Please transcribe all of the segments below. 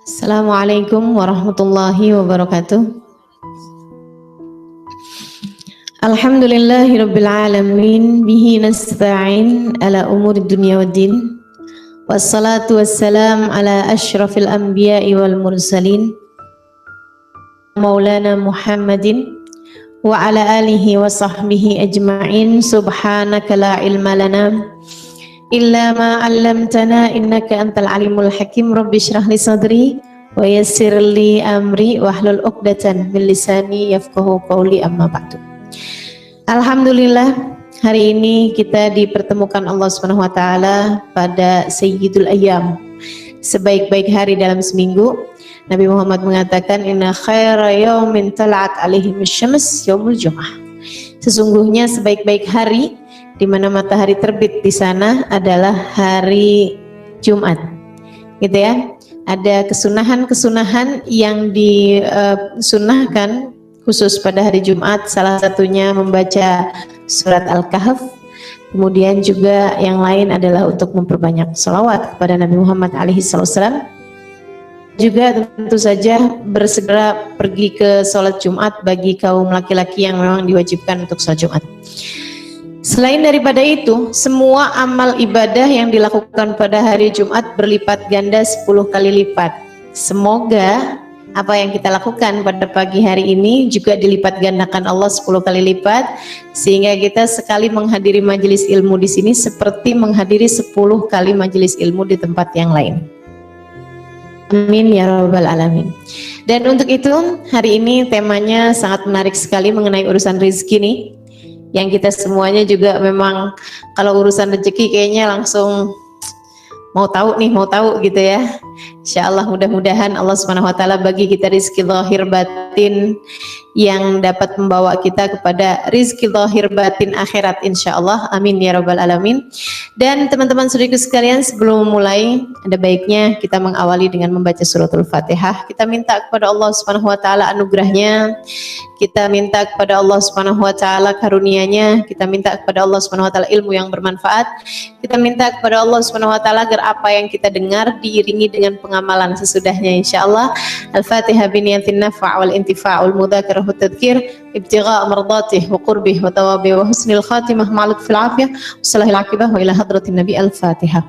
Assalamualaikum warahmatullahi wabarakatuh. Alhamdulillahirabbil alamin bihi nasta'in ala umuri dunya waddin. Wassalatu wassalam ala asyrafil anbiya'i wal mursalin Maulana Muhammadin wa ala alihi wa sahbihi ajma'in. Subhanaka la ilma lana illa ma 'allamtana innaka antal alimul hakim. Rabbi shrah li sadri wa yassir li amri wahlul 'uqdatan min lisani yafqahu qawli, amma ba'du. Alhamdulillah, hari ini kita dipertemukan Allah Subhanahu wa taala pada Sayyidul Ayyam, sebaik-baik hari dalam seminggu. Nabi Muhammad mengatakan, inna khaira yaumin tala'at alaihi syams yaumul jum'ah. Sesungguhnya sebaik-baik hari di mana matahari terbit di sana adalah hari Jumat. Gitu ya. Ada kesunahan-kesunahan yang disunahkan khusus pada hari Jumat, salah satunya membaca surat Al-Kahf. Kemudian juga yang lain adalah untuk memperbanyak salawat kepada Nabi Muhammad SAW. Juga tentu saja bersegera pergi ke sholat Jumat bagi kaum laki-laki yang memang diwajibkan untuk sholat Jumat. Selain daripada itu, semua amal ibadah yang dilakukan pada hari Jumat berlipat ganda 10 kali lipat. Semoga apa yang kita lakukan pada pagi hari ini juga dilipat gandakan Allah 10 kali lipat, sehingga kita sekali menghadiri majelis ilmu di sini seperti menghadiri 10 kali majelis ilmu di tempat yang lain. Amin ya rabbal alamin. Dan untuk itu hari ini temanya sangat menarik sekali mengenai urusan rezeki nih, yang kita semuanya juga memang kalau urusan rezeki kayaknya langsung mau tahu gitu ya. Insyaallah mudah-mudahan Allah Subhanahu wa taala bagi kita rizki zahir batin yang dapat membawa kita kepada rizki zahir batin akhirat insyaallah. Amin ya rabbal alamin. Dan teman-teman saudaraku sekalian, sebelum memulai ada baiknya kita mengawali dengan membaca suratul Fatihah. Kita minta kepada Allah Subhanahu wa taala anugerahnya, kita minta kepada Allah Subhanahu wa taala karunia-Nya, kita minta kepada Allah Subhanahu wa taala ilmu yang bermanfaat, kita minta kepada Allah Subhanahu wa taala agar apa yang kita dengar diiringi dengan pengamalan sesudahnya insyaallah. Al-Fatihah biniyatin nafa' wal intifa'ul mudzakarah wa tadhkir ibtigha' mardatih wa qurbih wa tawabih wa husnil khatimah ma'al fil afiyah wa salahil aqibah wa ila hadratin nabi. Al-Fatihah.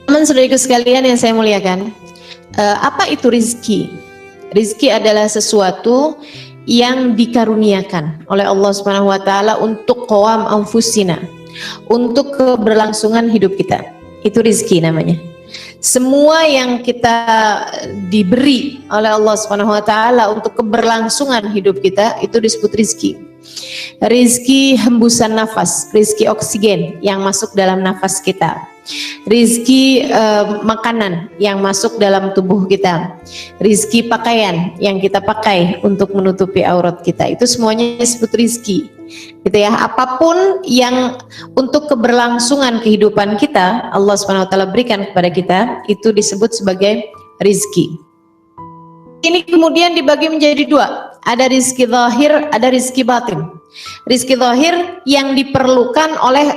Teman saudariku sekalian yang saya muliakan, apa itu rizki? Rizki adalah sesuatu yang dikaruniakan oleh Allah Subhanahu wa taala untuk qawam anfusina, untuk keberlangsungan hidup kita. Itu rizki namanya. Semua yang kita diberi oleh Allah Subhanahu wa taala untuk keberlangsungan hidup kita itu disebut rizki. Rizki hembusan nafas, rizki oksigen yang masuk dalam nafas kita, rizki makanan yang masuk dalam tubuh kita, rizki pakaian yang kita pakai untuk menutupi aurat kita, itu semuanya disebut rizki gitu ya. Apapun yang untuk keberlangsungan kehidupan kita Allah Subhanahu wa taala berikan kepada kita itu disebut sebagai rizki. Ini kemudian dibagi menjadi dua, ada rizki zahir, ada rizki batin. Rizki zahir yang diperlukan oleh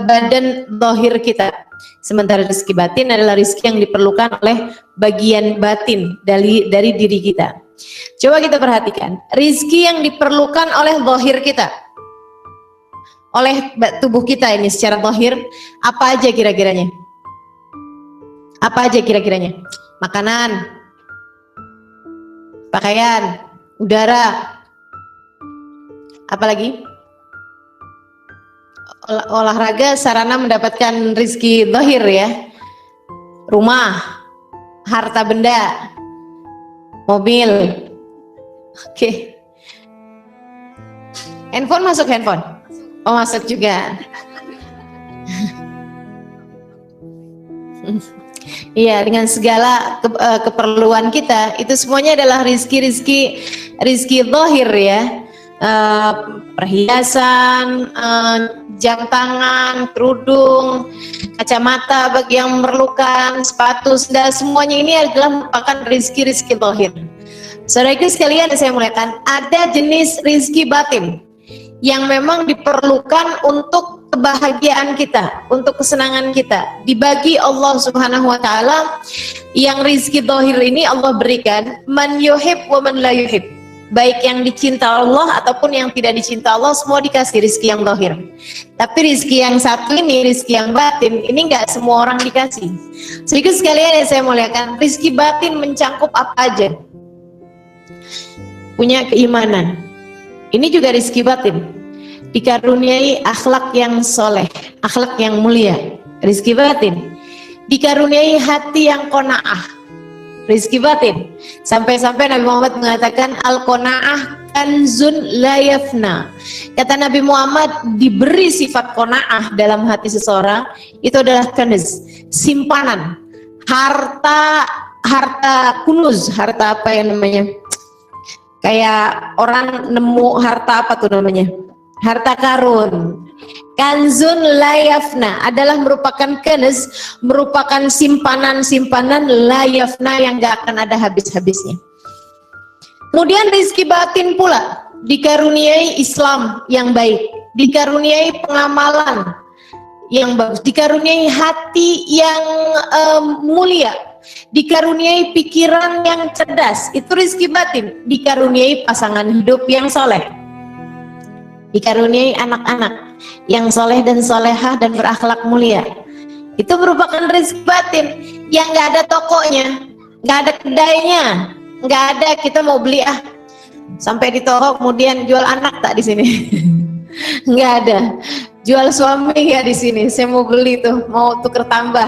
badan zahir kita, sementara rizki batin adalah rizki yang diperlukan oleh bagian batin dari diri kita. Coba kita perhatikan, rizki yang diperlukan oleh zahir kita, oleh tubuh kita ini secara zahir, apa aja kira-kiranya? Apa aja kira-kiranya? Makanan, pakaian, udara, apalagi? Olahraga, sarana mendapatkan rizki zahir ya. Rumah, harta benda, mobil. Oke. Handphone masuk handphone? Oh masuk juga. Iya, dengan segala keperluan kita, itu semuanya adalah rizki zahir ya. perhiasan, jam tangan, kerudung, kacamata bagi yang memerlukan, sepatu, sendal, semuanya ini adalah merupakan rizki-rizki zahir. Saudaraku sekalian yang saya muliakan, ada jenis rizki batin yang memang diperlukan untuk kebahagiaan kita, untuk kesenangan kita. Dibagi Allah Subhanahu wa taala, yang rizki zahir ini Allah berikan man yuhib wa man la yuhib. Baik yang dicinta Allah ataupun yang tidak dicinta Allah, semua dikasih rizki yang zahir. Tapi rizki yang satu ini, rizki yang batin, ini enggak semua orang dikasih. Sedikit sekalian yang saya muliakan, rizki batin mencangkup apa aja? Punya keimanan, ini juga rizki batin. Dikaruniai akhlak yang soleh, akhlak yang mulia, rizki batin. Dikaruniai hati yang qanaah, rizki batin. Sampai-sampai Nabi Muhammad mengatakan al-qanaah kanzun la yafna. Kata Nabi Muhammad, diberi sifat qanaah dalam hati seseorang itu adalah kanz, simpanan, harta kunuz, harta apa yang namanya? Kayak orang nemu harta apa tuh namanya? Harta karun. Kanzun layafna adalah merupakan kanz, merupakan simpanan-simpanan layafna yang gak akan ada habis-habisnya. Kemudian rizki batin pula, dikaruniai Islam yang baik, dikaruniai pengamalan yang bagus, dikaruniai hati yang mulia, dikaruniai pikiran yang cerdas, itu rizki batin. Dikaruniai pasangan hidup yang soleh, dikaruniai anak-anak yang soleh dan solehah dan berakhlak mulia, itu merupakan rizki batin yang gak ada tokonya, gak ada kedainya, gak ada kita mau beli sampai di toko kemudian jual anak tak di sini. Nggak ada. Jual suami ya di sini. Saya mau beli tuh, mau tuker tambah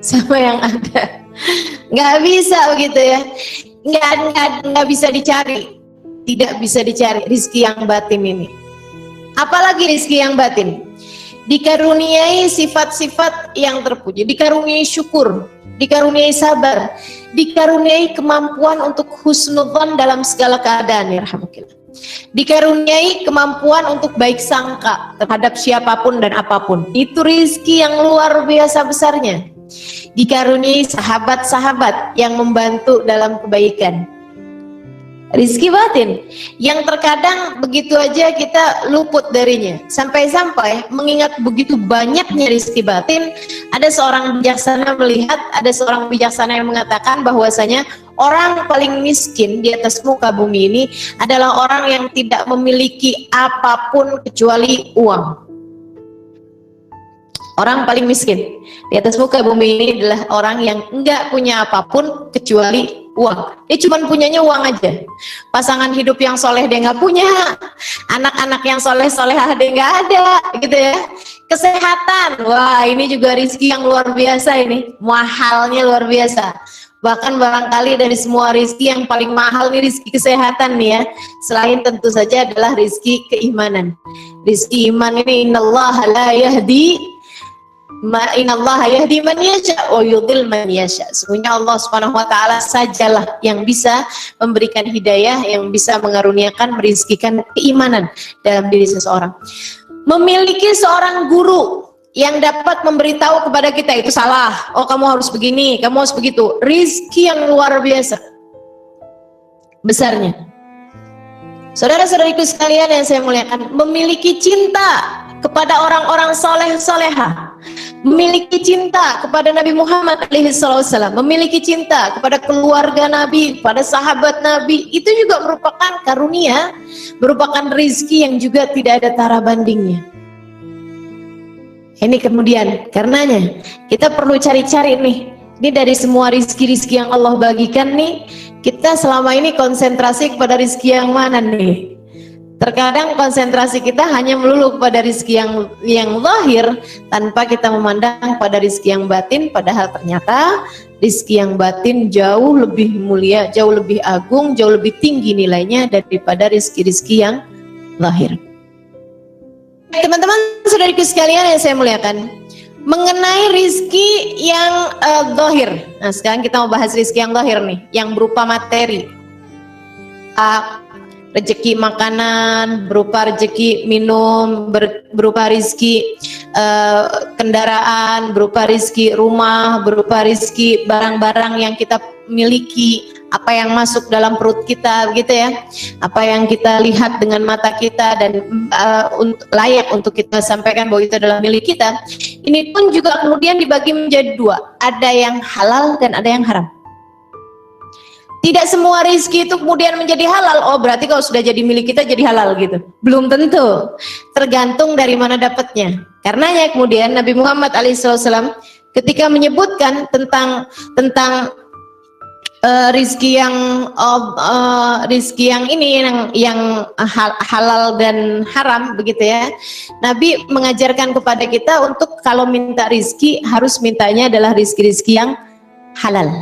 sama yang ada. Nggak bisa begitu ya. Nggak bisa dicari. Tidak bisa dicari rizki yang batin ini. Apalagi rizki yang batin, dikaruniai sifat-sifat yang terpuji, dikaruniai syukur, dikaruniai sabar, dikaruniai kemampuan untuk husnudzon dalam segala keadaan, ya rahmatullah. Dikaruniai kemampuan untuk baik sangka terhadap siapapun dan apapun. Itu rizki yang luar biasa besarnya. Dikaruniai sahabat-sahabat yang membantu dalam kebaikan. Rizki batin yang terkadang begitu aja kita luput darinya. Sampai-sampai mengingat begitu banyaknya rizki batin, ada seorang bijaksana melihat, ada seorang bijaksana yang mengatakan bahwasanya orang paling miskin di atas muka bumi ini adalah orang yang tidak memiliki apapun kecuali uang. Orang paling miskin di atas muka bumi ini adalah orang yang enggak punya apapun kecuali uang. Dia cuma punyanya uang aja. Pasangan hidup yang soleh dia nggak punya, anak-anak yang soleh-solehah dia nggak ada, gitu ya. Kesehatan, wah ini juga rizki yang luar biasa ini, mahalnya luar biasa. Bahkan barangkali dari semua rizki yang paling mahal nih rizki kesehatan nih ya. Selain tentu saja adalah rizki keimanan. Rizki iman ini innallaha la yahdi innallaha yahdi man yasha wa yudhil man yasha. Sesungguhnya Allah Subhanahu wa taala sajalah yang bisa memberikan hidayah, yang bisa mengaruniakan, merizkikan keimanan dalam diri seseorang. Memiliki seorang guru yang dapat memberitahu kepada kita itu salah, oh kamu harus begini, kamu harus begitu. Rizki yang luar biasa besarnya. Saudara-saudariku sekalian yang saya muliakan, memiliki cinta kepada orang-orang soleh-soleha, memiliki cinta kepada Nabi Muhammad SAW, memiliki cinta kepada keluarga Nabi, pada sahabat Nabi, itu juga merupakan karunia, merupakan rizki yang juga tidak ada tara bandingnya. Ini kemudian karenanya kita perlu cari-cari nih, ini dari semua rizki-rizki yang Allah bagikan nih, kita selama ini konsentrasi kepada rizki yang mana nih? Terkadang konsentrasi kita hanya melulu kepada rizki yang zahir tanpa kita memandang pada rizki yang batin, padahal ternyata rizki yang batin jauh lebih mulia, jauh lebih agung, jauh lebih tinggi nilainya daripada rizki-rizki yang zahir. Teman-teman saudariku sekalian yang saya muliakan, mengenai rizki yang zahir. Nah sekarang kita mau bahas rizki yang zahir nih, yang berupa materi. rezeki makanan, berupa rezeki minum, berupa rizki kendaraan, berupa rizki rumah, berupa rizki barang-barang yang kita miliki, apa yang masuk dalam perut kita, gitu ya, apa yang kita lihat dengan mata kita dan layak untuk kita sampaikan bahwa itu adalah milik kita. Ini pun juga kemudian dibagi menjadi dua, ada yang halal dan ada yang haram. Tidak semua rizki itu kemudian menjadi halal. Oh, berarti kalau sudah jadi milik kita jadi halal gitu. Belum tentu. Tergantung dari mana dapatnya. Karenanya kemudian Nabi Muhammad SAW ketika menyebutkan tentang rizki yang ini yang halal dan haram begitu ya. Nabi mengajarkan kepada kita untuk kalau minta rizki harus mintanya adalah rizki-rizki yang halal.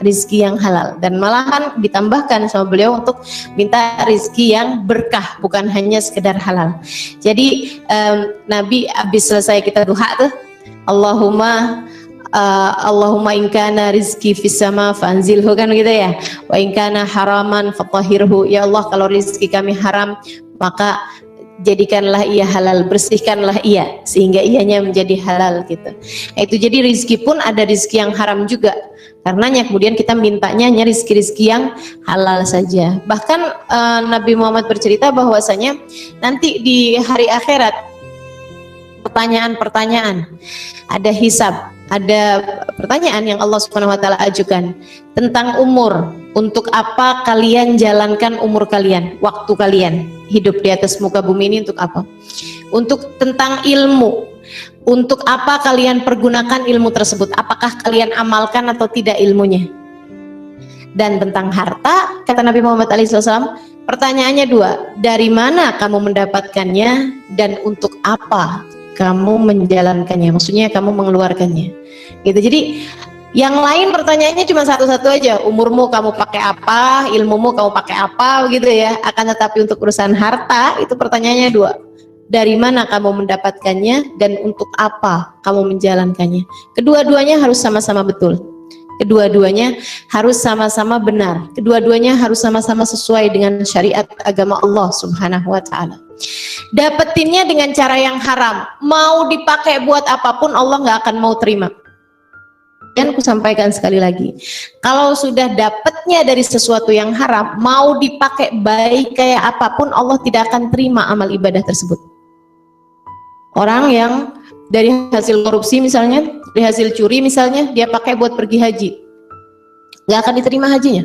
Rizki yang halal, dan malahan ditambahkan sama beliau untuk minta rizki yang berkah, bukan hanya sekedar halal. Jadi Nabi habis selesai kita duha tuh, Allahumma in kana rizki fis sama fanzilhu, kan gitu ya, wa in kana haraman fatahhirhu. Ya Allah, kalau rizki kami haram maka jadikanlah ia halal, bersihkanlah ia sehingga ianya menjadi halal gitu. Itu jadi rizki pun ada rizki yang haram juga. Karenanya kemudian kita mintanya hanya rizki-rizki yang halal saja. Bahkan Nabi Muhammad bercerita bahwasanya nanti di hari akhirat pertanyaan-pertanyaan, ada hisab, ada pertanyaan yang Allah Subhanahu wa taala ajukan tentang umur. Untuk apa kalian jalankan umur kalian, waktu kalian hidup di atas muka bumi ini untuk apa? Untuk tentang ilmu. Untuk apa kalian pergunakan ilmu tersebut? Apakah kalian amalkan atau tidak ilmunya? Dan tentang harta, kata Nabi Muhammad SAW, pertanyaannya dua, dari mana kamu mendapatkannya dan untuk apa kamu menjalankannya? Maksudnya kamu mengeluarkannya. Gitu. Jadi yang lain pertanyaannya cuma satu-satu aja, umurmu kamu pakai apa, ilmumu kamu pakai apa, begitu ya. Akan tetapi untuk urusan harta itu pertanyaannya dua. Dari mana kamu mendapatkannya dan untuk apa kamu menjalankannya. Kedua-duanya harus sama-sama betul. Kedua-duanya harus sama-sama benar. Kedua-duanya harus sama-sama sesuai dengan syariat agama Allah Subhanahu wa taala. Dapetinnya dengan cara yang haram, mau dipakai buat apapun Allah nggak akan mau terima. Dan aku sampaikan sekali lagi, kalau sudah dapatnya dari sesuatu yang haram, mau dipakai baik kayak apapun Allah tidak akan terima amal ibadah tersebut. Orang yang dari hasil korupsi misalnya, dari hasil curi misalnya, dia pakai buat pergi haji, nggak akan diterima hajinya,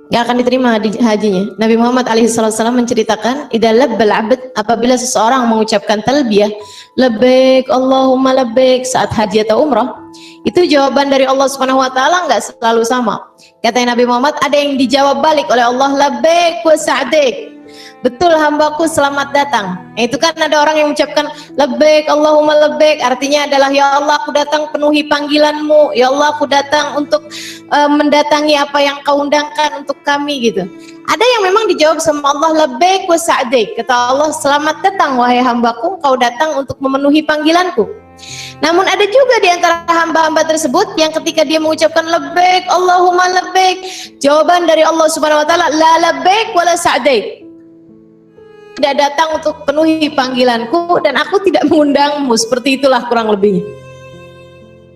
nggak akan diterima hajinya. Nabi Muhammad SAW menceritakan, idza labbal abd, apabila seseorang mengucapkan talbiyah, labbaik Allahumma labbaik, saat haji atau umrah, itu jawaban dari Allah Subhanahu wa taala nggak selalu sama. Kata Nabi Muhammad, ada yang dijawab balik oleh Allah, labbaik wa sa'daik, betul hambaku, selamat datang. Itu kan ada orang yang mengucapkan labbaik Allahumma labbaik, artinya adalah ya Allah aku datang penuhi panggilanmu, ya Allah aku datang untuk mendatangi apa yang kau undangkan untuk kami gitu. Ada yang memang dijawab sama Allah labbaik wa sa'daik, kata Allah selamat datang wahai hambaku, kau datang untuk memenuhi panggilanku. Namun ada juga di antara hamba-hamba tersebut yang ketika dia mengucapkan labbaik Allahumma labbaik, jawaban dari Allah Subhanahu wa taala la labbaik wa la sa'daik, tidak datang untuk penuhi panggilanku dan aku tidak mengundangmu. Seperti itulah kurang lebihnya.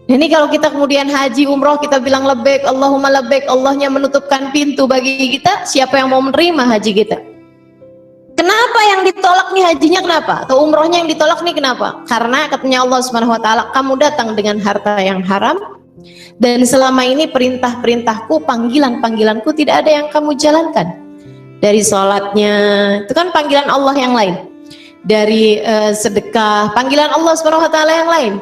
Ini kalau kita kemudian haji umroh kita bilang labbaik Allahumma labbaik, Allahnya menutupkan pintu bagi kita, siapa yang mau menerima haji kita? Kenapa yang ditolak nih hajinya, kenapa? Atau umrohnya yang ditolak nih kenapa? Karena katanya Allah Subhanahu wa taala, kamu datang dengan harta yang haram dan selama ini perintah-perintahku, panggilan-panggilanku tidak ada yang kamu jalankan. Dari sholatnya, itu kan panggilan Allah yang lain. Dari sedekah, panggilan Allah Subhanahu wa taala yang lain.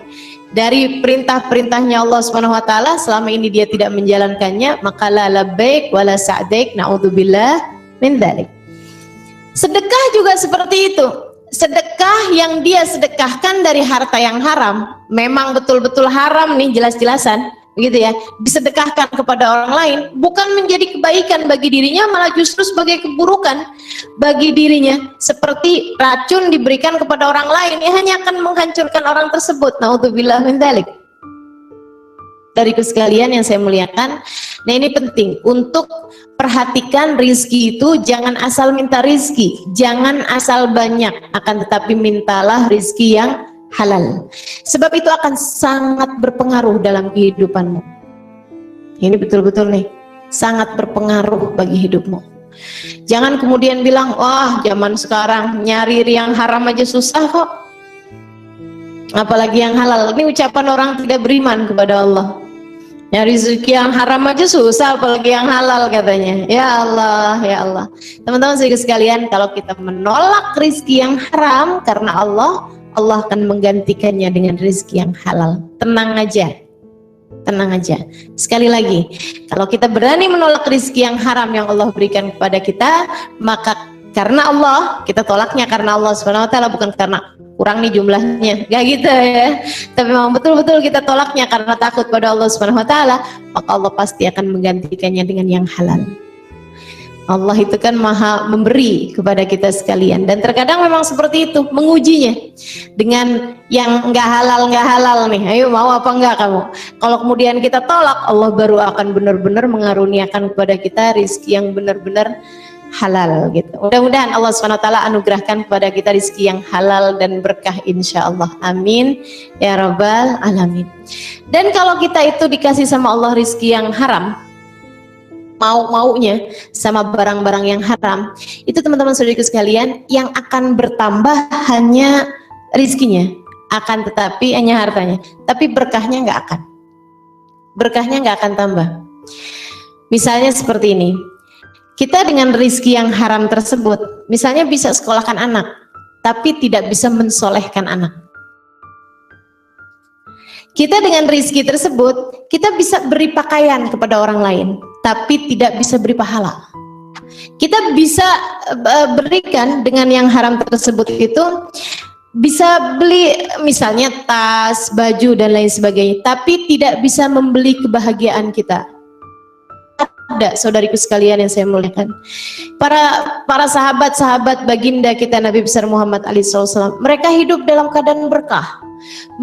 Dari perintah-perintahnya Allah Subhanahu wa taala, selama ini dia tidak menjalankannya, maka la labbaik wala sa'daik, naudzubillah min dzalik. Sedekah juga seperti itu. Sedekah yang dia sedekahkan dari harta yang haram, memang betul-betul haram nih, jelas-jelasan begitu ya, disedekahkan kepada orang lain, bukan menjadi kebaikan bagi dirinya, malah justru sebagai keburukan bagi dirinya, seperti racun diberikan kepada orang lain, ya hanya akan menghancurkan orang tersebut. Naudzubillah min dzalik. Dariku sekalian yang saya muliakan, nah ini penting untuk perhatikan rizki itu jangan asal minta rizki, jangan asal banyak, akan tetapi mintalah rizki yang halal. Sebab itu akan sangat berpengaruh dalam kehidupanmu. Ini betul-betul nih, sangat berpengaruh bagi hidupmu. Jangan kemudian bilang, wah zaman sekarang nyari yang haram aja susah kok, apalagi yang halal. Ini ucapan orang tidak beriman kepada Allah. Nyari rezeki yang haram aja susah, apalagi yang halal katanya. Ya Allah, ya Allah. Teman-teman sekalian, kalau kita menolak rezeki yang haram karena Allah, Allah akan menggantikannya dengan rezeki yang halal. Tenang aja. Tenang aja. Sekali lagi, kalau kita berani menolak rezeki yang haram yang Allah berikan kepada kita, maka karena Allah, kita tolaknya karena Allah Subhanahu wa taala, bukan karena kurang nih jumlahnya, gak gitu ya. Tapi memang betul-betul kita tolaknya karena takut pada Allah Subhanahu wa taala, maka Allah pasti akan menggantikannya dengan yang halal. Allah itu kan maha memberi kepada kita sekalian, dan terkadang memang seperti itu, mengujinya dengan yang nggak halal nih. Ayo, mau apa enggak kamu? Kalau kemudian kita tolak, Allah baru akan benar-benar mengaruniakan kepada kita rizki yang benar-benar halal gitu. Mudah-mudahan Allah SWT anugerahkan kepada kita rizki yang halal dan berkah, insya Allah. Amin ya rabbal alamin. Dan kalau kita itu dikasih sama Allah rizki yang haram, mau-maunya sama barang-barang yang haram, itu teman-teman saudaraku sekalian, yang akan bertambah hanya rizkinya, akan tetapi hanya hartanya, tapi berkahnya nggak akan. Berkahnya nggak akan tambah. Misalnya seperti ini, kita dengan rizki yang haram tersebut, misalnya bisa sekolahkan anak, tapi tidak bisa mensolehkan anak. Kita dengan rizki tersebut, kita bisa beri pakaian kepada orang lain, tapi tidak bisa beri pahala. Kita bisa berikan dengan yang haram tersebut itu, bisa beli misalnya tas, baju, dan lain sebagainya, tapi tidak bisa membeli kebahagiaan kita. Ada saudariku sekalian yang saya muliakan, para sahabat-sahabat baginda kita Nabi besar Muhammad SAW, mereka hidup dalam keadaan berkah,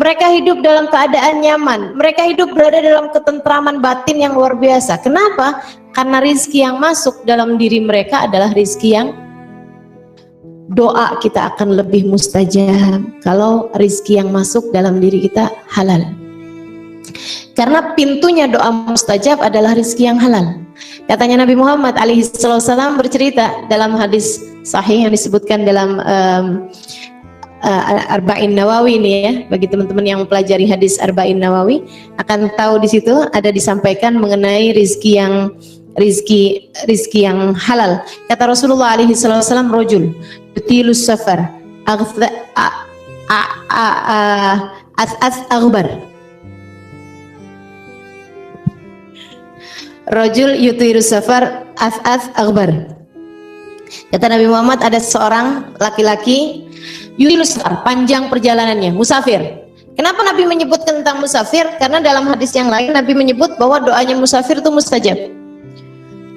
mereka hidup dalam keadaan nyaman, mereka hidup berada dalam ketentraman batin yang luar biasa. Kenapa? Karena rizki yang masuk dalam diri mereka adalah rizki yang doa kita akan lebih mustajab kalau rizki yang masuk dalam diri kita halal. Karena pintunya doa mustajab adalah rizki yang halal. Katanya Nabi Muhammad SAW bercerita dalam hadis sahih yang disebutkan dalam Arba'in Nawawi ini ya. Bagi teman-teman yang mempelajari hadis Arba'in Nawawi akan tahu di situ ada disampaikan mengenai rizki yang halal. Kata Rasulullah SAW, rojul yutilus safar aghbar. Rajul yutiru safar as'as aghbar. Kata Nabi Muhammad, ada seorang laki-laki yutiru safar, panjang perjalanannya, musafir. Kenapa Nabi menyebut tentang musafir? Karena dalam hadis yang lain Nabi menyebut bahwa doanya musafir itu mustajab.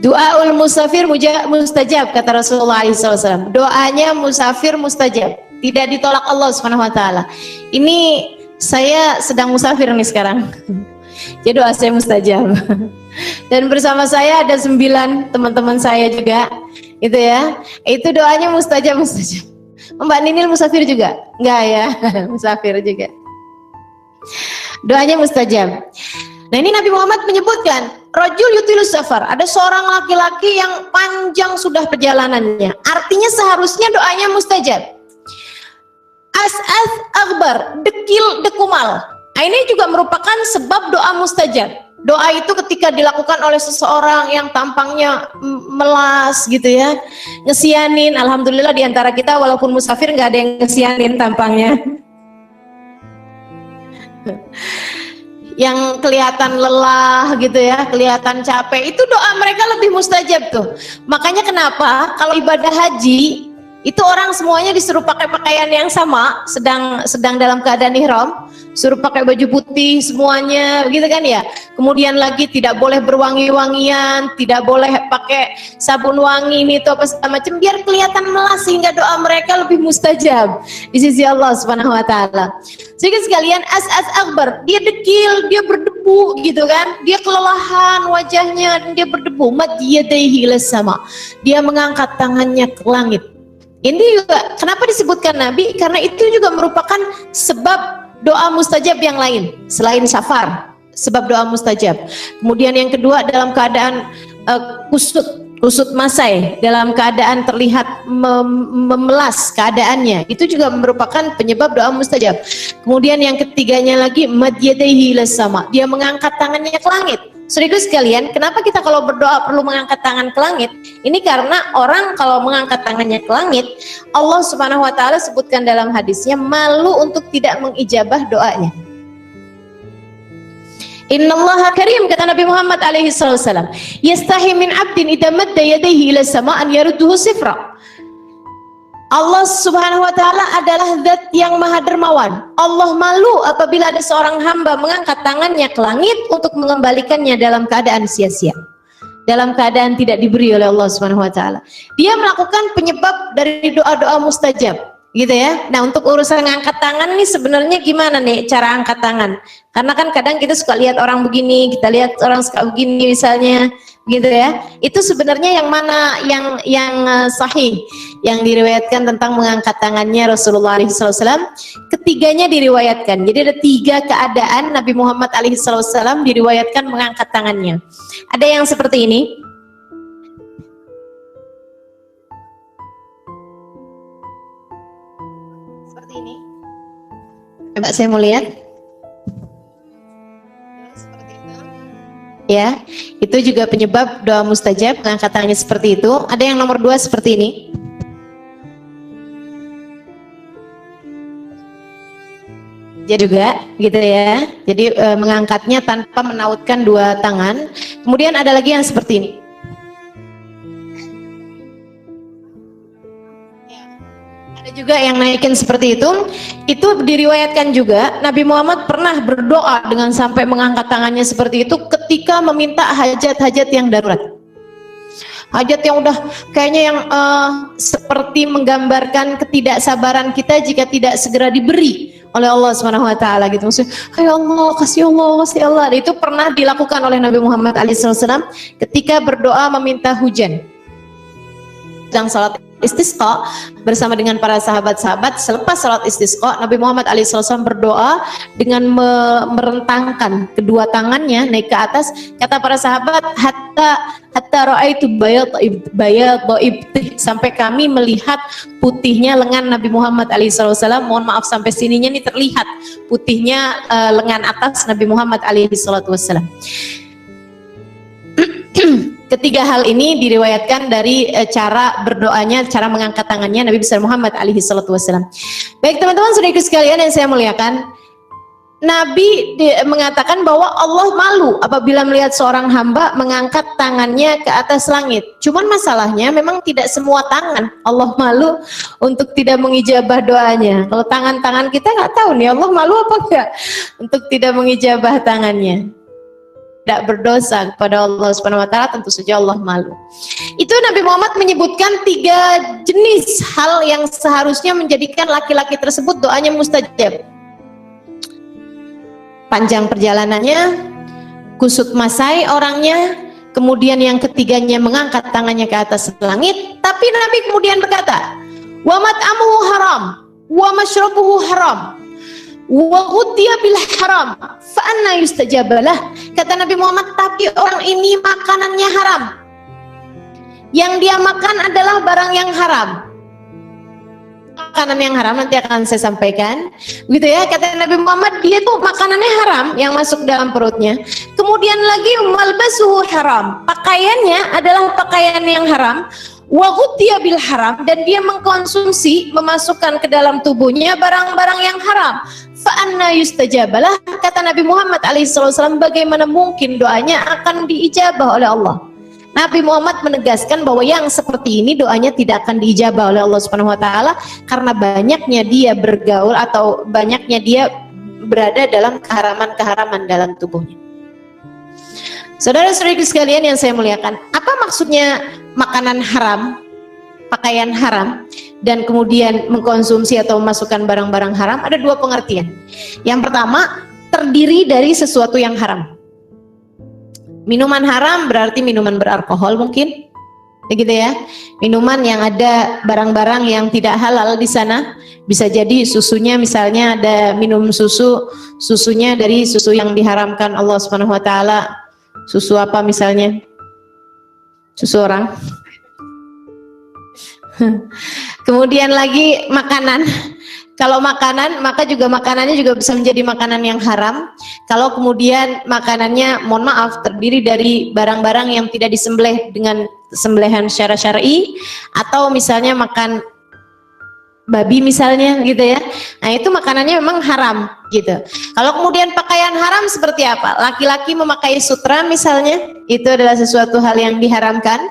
Doaul musafir mustajab, kata Rasulullah SAW. Doanya musafir mustajab, tidak ditolak Allah Subhanahu wa taala. Ini saya sedang musafir nih sekarang. Jadi doa saya mustajab. Dan bersama saya ada 9 teman-teman saya juga, itu ya. Itu doanya mustajab. Mbak Ninil musafir juga? Enggak ya, musafir juga. Doanya mustajab. Nah, ini Nabi Muhammad menyebutkan, rajul yutilus safar, ada seorang laki-laki yang panjang sudah perjalanannya. Artinya seharusnya doanya mustajab. As'as aghbar, dekil dekumal. Nah, ini juga merupakan sebab doa mustajab. Doa itu ketika dilakukan oleh seseorang yang tampangnya melas gitu ya, ngesianin. Alhamdulillah diantara kita walaupun musafir nggak ada yang ngesianin tampangnya. Yang kelihatan lelah gitu ya, kelihatan capek, itu doa mereka lebih mustajab tuh. Makanya kenapa kalau ibadah haji itu orang semuanya disuruh pakai pakaian yang sama, sedang dalam keadaan ihram, suruh pakai baju putih semuanya, gitu kan ya. Kemudian lagi tidak boleh berwangi-wangian, tidak boleh pakai sabun wangi ini itu apa segala macam, biar kelihatan melas sehingga doa mereka lebih mustajab di sisi Allah Subhanahu wa taala. Sehingga sekalian as'as akbar, dia dekil, dia berdebu berdebu gitu kan, dia kelelahan wajahnya dan dia berdebu. Mad yadayhi ilas sama, dia mengangkat tangannya ke langit. Ini juga kenapa disebutkan Nabi, karena itu juga merupakan sebab doa mustajab yang lain selain safar, sebab doa mustajab. Kemudian yang kedua, dalam keadaan kusut masai, dalam keadaan terlihat memelas keadaannya, itu juga merupakan penyebab doa mustajab. Kemudian yang ketiganya lagi, mad yadayhi ilas sama, dia mengangkat tangannya ke langit. Saudaraku sekalian, kenapa kita kalau berdoa perlu mengangkat tangan ke langit? Ini karena orang kalau mengangkat tangannya ke langit, Allah Subhanahu wa taala sebutkan dalam hadisnya malu untuk tidak mengijabah doanya. Innallaha karim, kata Nabi Muhammad alaihi wasallam, yastahi min 'abdin idza madda yadayhi ila sama an yarudduhu sifra. Allah Subhanahu wa taala adalah zat yang maha dermawan. Allah malu apabila ada seorang hamba mengangkat tangannya ke langit untuk mengembalikannya dalam keadaan sia-sia, dalam keadaan tidak diberi oleh Allah Subhanahu wa taala. Dia melakukan penyebab dari doa-doa mustajab, gitu ya. Nah, untuk urusan ngangkat tangan nih sebenarnya gimana nih cara angkat tangan? Karena kan kadang kita suka lihat orang begini, kita lihat orang suka begini misalnya, gitu ya. Itu sebenarnya yang mana yang sahih, yang diriwayatkan tentang mengangkat tangannya Rasulullah SAW. Ketiganya diriwayatkan. Jadi ada 3 keadaan Nabi Muhammad SAW diriwayatkan mengangkat tangannya. Ada yang seperti ini. Seperti ini. Coba saya mau lihat. Seperti itu. Ya, itu juga penyebab doa mustajab, mengangkat tangannya seperti itu. Ada yang nomor 2 seperti ini. Jadi juga gitu ya. Jadi mengangkatnya tanpa menautkan 2 tangan. Kemudian ada lagi yang seperti ini. Ada juga yang naikin seperti itu. Itu diriwayatkan juga Nabi Muhammad pernah berdoa dengan sampai mengangkat tangannya seperti itu ketika meminta hajat-hajat yang darurat. Hajat yang udah kayaknya yang seperti menggambarkan ketidaksabaran kita jika tidak segera diberi oleh Allah Subhanahu wa taala gitu. Maksudnya, "Hai Allah, kasih Allah, kasih Allah." Itu pernah dilakukan oleh Nabi Muhammad SAW ketika berdoa meminta hujan. Sedang salat istisqa bersama dengan para sahabat-sahabat. Selepas salat istisqa, Nabi Muhammad SAW berdoa dengan merentangkan kedua tangannya naik ke atas. Kata para sahabat, hatta ra'aitu bayad ibtih, sampai kami melihat putihnya lengan Nabi Muhammad SAW. Mohon maaf, sampai sininya nih terlihat putihnya lengan atas Nabi Muhammad SAW. Ketiga hal ini diriwayatkan dari cara berdoanya, cara mengangkat tangannya Nabi besar Muhammad SAW. Baik teman-teman, saudaraku sekalian yang saya muliakan, Nabi mengatakan bahwa Allah malu apabila melihat seorang hamba mengangkat tangannya ke atas langit. Cuman masalahnya memang tidak semua tangan Allah malu untuk tidak mengijabah doanya. Kalau tangan-tangan kita nggak tahu nih Allah malu apa enggak untuk tidak mengijabah tangannya. Tidak berdosa kepada Allah Subhanahu wa taala, tentu saja Allah malu. Itu Nabi Muhammad menyebutkan 3 jenis hal yang seharusnya menjadikan laki-laki tersebut doanya mustajab. Panjang perjalanannya, kusut masai orangnya, kemudian yang ketiganya mengangkat tangannya ke atas langit. Tapi Nabi kemudian berkata, "Wa mat'amuhu haram, wa mashrabuhu haram, wa ghudhiya bil haram, fa anna yustajabalah." Kata Nabi Muhammad, tapi orang ini makanannya haram. Yang dia makan adalah barang yang haram. Makanan yang haram nanti akan saya sampaikan, gitu ya. Kata Nabi Muhammad, dia tuh makanannya haram yang masuk dalam perutnya. Kemudian lagi malbasuhu haram, pakaiannya adalah pakaian yang haram. Wa ghudhiya bil haram, dan dia mengkonsumsi, memasukkan ke dalam tubuhnya barang-barang yang haram. Fa anna yustajabalah, kata Nabi Muhammad SAW, bagaimana mungkin doanya akan diijabah oleh Allah? Nabi Muhammad menegaskan bahwa yang seperti ini doanya tidak akan diijabah oleh Allah Subhanahu wa taala karena banyaknya dia bergaul atau banyaknya dia berada dalam keharaman-keharaman dalam tubuhnya. Saudara-saudari sekalian yang saya muliakan, apa maksudnya makanan haram, pakaian haram, dan kemudian mengkonsumsi atau memasukkan barang-barang haram? Ada 2 pengertian. Yang pertama, terdiri dari sesuatu yang haram. Minuman haram berarti minuman beralkohol mungkin, begitu ya. Minuman yang ada barang-barang yang tidak halal di sana, bisa jadi susunya misalnya ada minum susunya dari susu yang diharamkan Allah Subhanahu wa taala. Susu apa misalnya? Susu orang. Kemudian lagi makanan. Kalau makanan, maka juga makanannya juga bisa menjadi makanan yang haram. Kalau kemudian makanannya, mohon maaf, terdiri dari barang-barang yang tidak disembelih dengan sembelihan secara syar'i, atau misalnya makan babi misalnya gitu ya. Nah, itu makanannya memang haram gitu. Kalau kemudian pakaian haram seperti apa? Laki-laki memakai sutra misalnya, itu adalah sesuatu hal yang diharamkan.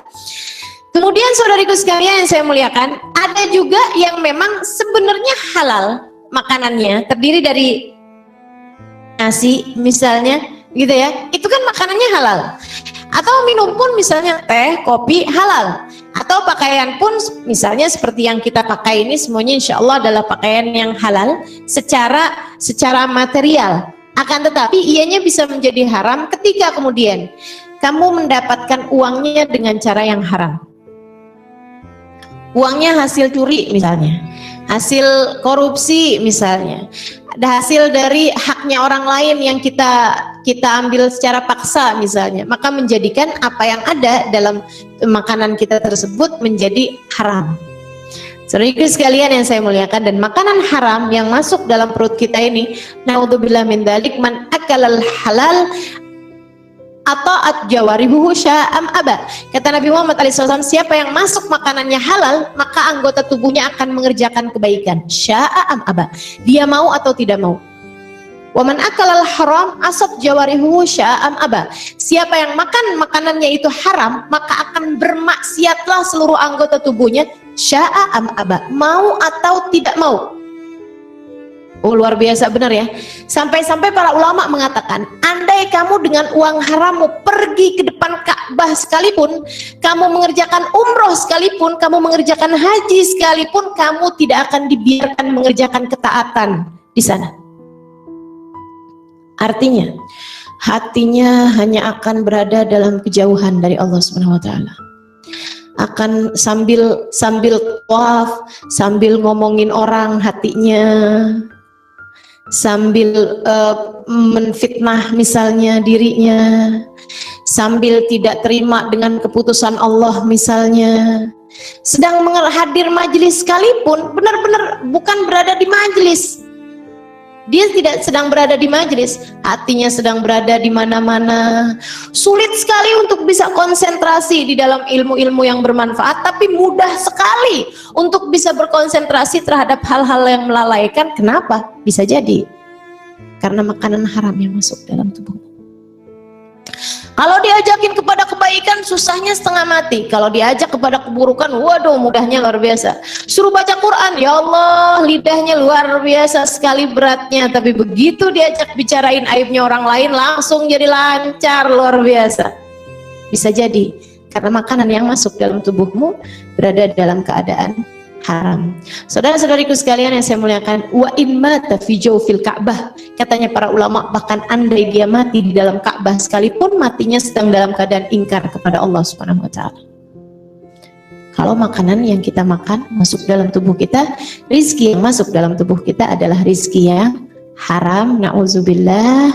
Kemudian saudariku sekalian yang saya muliakan, ada juga yang memang sebenarnya halal makanannya, terdiri dari nasi misalnya gitu ya, itu kan makanannya halal. Atau minum pun misalnya teh, kopi halal. Atau pakaian pun misalnya seperti yang kita pakai ini semuanya insya Allah adalah pakaian yang halal secara material. Akan tetapi ianya bisa menjadi haram ketika kemudian kamu mendapatkan uangnya dengan cara yang haram. Uangnya hasil curi misalnya, hasil korupsi misalnya, ada hasil dari haknya orang lain yang kita ambil secara paksa misalnya, maka menjadikan apa yang ada dalam makanan kita tersebut menjadi haram. Saudara sekalian yang saya muliakan, dan makanan haram yang masuk dalam perut kita ini, naudzubillah min dzalik, man akalal halal ata'at jawarihuhu sya'am aba. Kata Nabi Muhammad SAW, siapa yang masuk makanannya halal, maka anggota tubuhnya akan mengerjakan kebaikan. Sya'am aba, dia mau atau tidak mau. Wa man akalal haram asat jawarihuhu sya'am aba. Siapa yang makan makanannya itu haram, maka akan bermaksiatlah seluruh anggota tubuhnya. Sya'am aba, mau atau tidak mau. Oh, luar biasa benar ya. Sampai-sampai para ulama mengatakan, andai kamu dengan uang harammu pergi ke depan Ka'bah sekalipun, kamu mengerjakan umroh sekalipun, kamu mengerjakan haji sekalipun, kamu tidak akan dibiarkan mengerjakan ketaatan di sana. Artinya, hatinya hanya akan berada dalam kejauhan dari Allah Subhanahu wa taala. Akan sambil tawaf, sambil ngomongin orang hatinya, sambil menfitnah misalnya dirinya, sambil tidak terima dengan keputusan Allah misalnya, sedang hadir majelis sekalipun, benar-benar bukan berada di majelis. Dia tidak sedang berada di majelis, hatinya sedang berada di mana-mana. Sulit sekali untuk bisa konsentrasi di dalam ilmu-ilmu yang bermanfaat, tapi mudah sekali untuk bisa berkonsentrasi terhadap hal-hal yang melalaikan. Kenapa? Bisa jadi karena makanan haram yang masuk dalam tubuh. Kalau diajakin kepada kebaikan, susahnya setengah mati. Kalau diajak kepada keburukan, waduh, mudahnya luar biasa. Suruh baca Quran, ya Allah, lidahnya luar biasa sekali beratnya. Tapi begitu diajak bicarain aibnya orang lain, langsung jadi lancar, luar biasa. Bisa jadi karena makanan yang masuk dalam tubuhmu berada dalam keadaan haram. Saudara-saudariku sekalian yang saya muliakan, wa in mata fi jawfil Ka'bah, katanya para ulama, bahkan andai dia mati di dalam Ka'bah sekalipun, matinya sedang dalam keadaan ingkar kepada Allah Subhanahu wa taala. Kalau makanan yang kita makan masuk dalam tubuh kita, rizki yang masuk dalam tubuh kita adalah rizki yang haram, na'udzubillah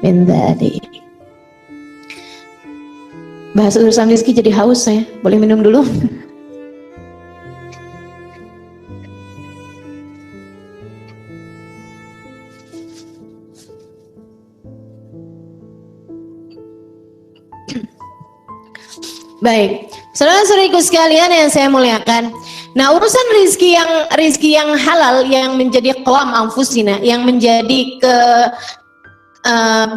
min dzalik. Bahas urusan rizki jadi haus saya. Boleh minum dulu? Baik, saudara-saudariku sekalian yang saya muliakan. Nah, urusan rizki yang halal yang menjadi qawam anfusina, yang menjadi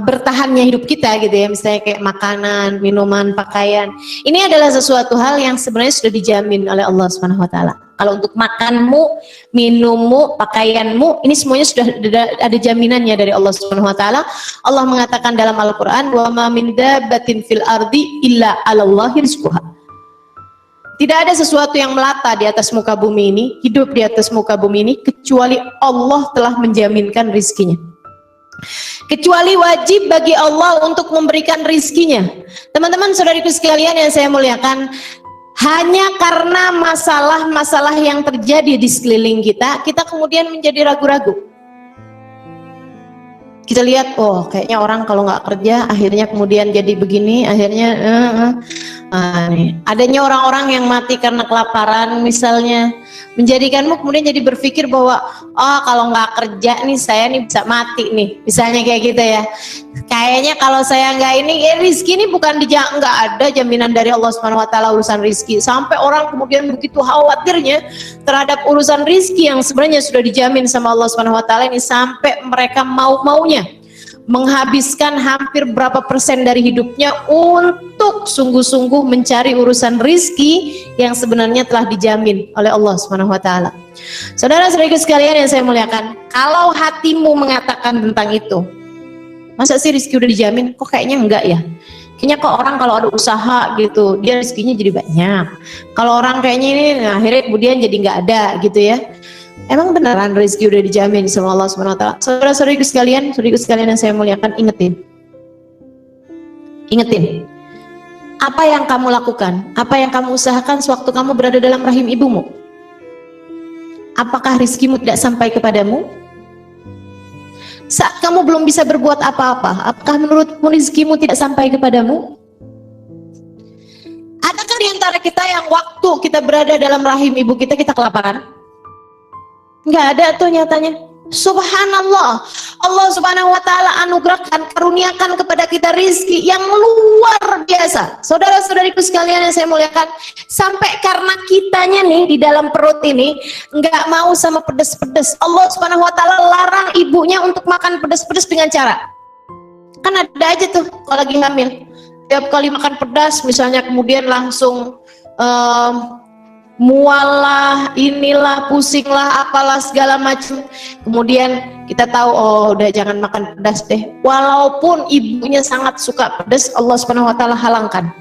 bertahannya hidup kita gitu ya, misalnya kayak makanan, minuman, pakaian. Ini adalah sesuatu hal yang sebenarnya sudah dijamin oleh Allah Subhanahu wa taala. Kalau untuk makanmu, minummu, pakaianmu, ini semuanya sudah ada jaminannya dari Allah Subhanahu wa taala. Allah mengatakan dalam Al-Qur'an, "Wa ma min dabbatin fil ardi illa 'alallahi rizquha." Tidak ada sesuatu yang melata di atas muka bumi ini, hidup di atas muka bumi ini, kecuali Allah telah menjaminkan rizkinya. kecuali wajib bagi Allah untuk memberikan rizkinya. Teman-teman saudariku sekalian yang saya muliakan, hanya karena masalah-masalah yang terjadi di sekeliling kita, kita kemudian menjadi ragu-ragu. Kita lihat, oh kayaknya orang kalau nggak kerja akhirnya kemudian jadi begini, akhirnya nih. Adanya orang-orang yang mati karena kelaparan misalnya, menjadikanmu kemudian jadi berpikir bahwa oh kalau nggak kerja nih saya nih bisa mati nih, misalnya kayak gitu ya. Kayaknya kalau saya nggak ini, rizki ini bukan nggak ada jaminan dari Allah Subhanahu Wa Taala urusan rizki. Sampai orang kemudian begitu khawatirnya terhadap urusan rizki yang sebenarnya sudah dijamin sama Allah Subhanahu Wa Taala ini, sampai mereka mau-maunya menghabiskan hampir berapa persen dari hidupnya untuk sungguh-sungguh mencari urusan rizki yang sebenarnya telah dijamin oleh Allah Subhanahu Wa Taala. Saudara-saudariku sekalian yang saya muliakan, kalau hatimu mengatakan tentang itu, masa sih rizki udah dijamin? Kok kayaknya enggak ya? Kayaknya kok orang kalau ada usaha gitu, dia rezekinya jadi banyak. Kalau orang kayaknya ini, nah, akhirnya kemudian jadi nggak ada gitu ya. Emang beneran rezeki udah dijamin sama Allah Subhanahu Wa Taala? Saudara-saudariku sekalian yang saya muliakan, ingetin. Apa yang kamu lakukan, apa yang kamu usahakan sewaktu kamu berada dalam rahim ibumu? Apakah rizkimu tidak sampai kepadamu? Saat kamu belum bisa berbuat apa-apa, apakah menurutmu rizkimu tidak sampai kepadamu? Adakah di antara kita yang waktu kita berada dalam rahim ibu kita, kita kelaparan? Nggak ada tuh nyatanya. Subhanallah, Allah Subhanahu Wa Taala anugerahkan, karuniakan kepada kita rizki yang luar biasa. Saudara-saudariku sekalian yang saya muliakan, sampai karena kitanya nih di dalam perut ini nggak mau sama pedes-pedes, Allah Subhanahu Wa Taala larang ibunya untuk makan pedes-pedes dengan cara, kan ada aja tuh kalau lagi hamil, tiap kali makan pedas misalnya kemudian langsung mual lah, inilah, pusing lah, apalah segala macam. Kemudian kita tahu, oh udah jangan makan pedas deh. Walaupun ibunya sangat suka pedas, Allah Subhanahu Wa Taala halangkan.